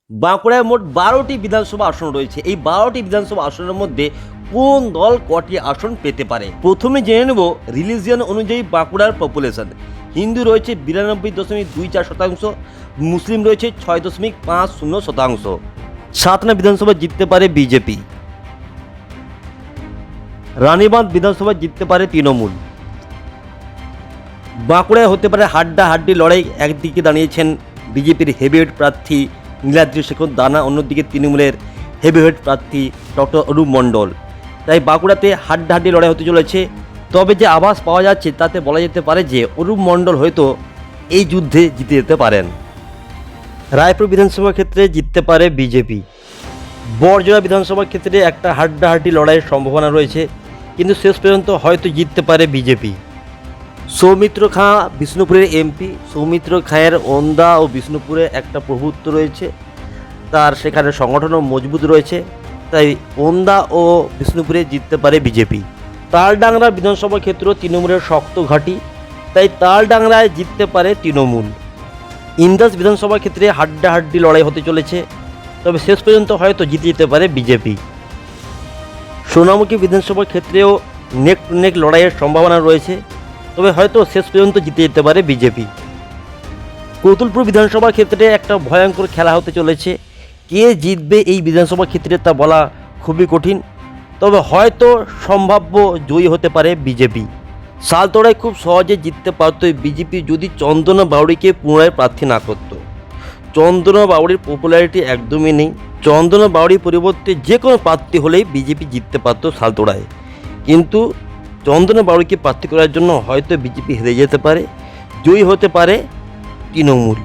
বাঁকুড়ায় মোট 12টি বিধানসভা আসন রয়েছে। এই 12টি বিধানসভা আসনের মধ্যে কোন দল কটি আসন পেতে পারে? প্রথমে জেনে নেব রিলিজিয়ন অনুযায়ী বাঁকুড়ার পপুলেশন। হিন্দু রয়েছে 92.24%, মুসলিম রয়েছে 6.50%। সাতনা বিধানসভা জিততে পারে বিজেপি। রানীবাঁধ বিধানসভা জিততে পারে তৃণমূল। বাঁকুড়ায় হতে পারে হাড্ডাহাড্ডি লড়াই। একদিকে দাঁড়িয়েছেন বিজেপির হেভিওয়েট প্রার্থী নীলাদ্রি শেখর দানা, অন্যদিকে তৃণমূলের হেভিওয়েট প্রার্থী ডক্টর অরূপ মণ্ডল। তাই বাঁকুড়াতে হাড্ডাহাড্ডি লড়াই হতে চলেছে। তবে যে আভাস পাওয়া যাচ্ছে তাতে বলা যেতে পারে যে অরূপ মণ্ডল হয়তো এই যুদ্ধে জিতে যেতে পারেন। রায়পুর বিধানসভা ক্ষেত্রে জিততে পারে বিজেপি। বড়জোড়া বিধানসভা ক্ষেত্রে একটা হাড্ডাহাড্ডি লড়াইয়ের সম্ভাবনা রয়েছে, কিন্তু শেষ পর্যন্ত হয়তো জিততে পারে বিজেপি। সৌমিত্র খাঁ বিষ্ণুপুরের এমপি। সৌমিত্র খাঁয়ের ওন্দা ও বিষ্ণুপুরে একটা প্রভুত্ব রয়েছে, তার সেখানে সংগঠনও মজবুত রয়েছে। তাই ওন্দা ও বিষ্ণুপুরে জিততে পারে বিজেপি। তালডাংরা বিধানসভা ক্ষেত্র তৃণমূলের শক্ত ঘাঁটি, তাই তালডাংরায় জিততে পারে তৃণমূল। ইন্দাস বিধানসভা ক্ষেত্রে হাড্ডাহাড্ডি লড়াই হতে চলেছে, তবে শেষ পর্যন্ত হয়তো জিতে যেতে পারে বিজেপি। সোনামুখী বিধানসভা ক্ষেত্রেও নেক টু নেক লড়াইয়ের সম্ভাবনা রয়েছে, তবে হয়তো শেষ পর্যন্ত জিতে যেতে পারে বিজেপি। কতুলপুর বিধানসভা ক্ষেত্রে একটা ভয়ঙ্কর খেলা হতে চলেছে। কে জিতবে এই বিধানসভা ক্ষেত্রে তা বলা খুবই কঠিন, তবে হয়তো সম্ভাব্য জয়ী হতে পারে বিজেপি। সালতোড়ায় খুব সহজে জিততে পারত বিজেপি যদি চন্দনা বাউড়িকে পুনরায় প্রার্থী না করত। চন্দনা বাউড়ির পপুলারিটি একদমই নেই। চন্দনা বাউড়ির পরিবর্তে যে কোনো প্রার্থী হলেই বিজেপি জিততে পারত সালতোড়ায়, কিন্তু চন্দনা বাউড়িকে প্রার্থী করার জন্য হয়তো বিজেপি হেরে যেতে পারে, জয়ী হতে পারে তৃণমূল।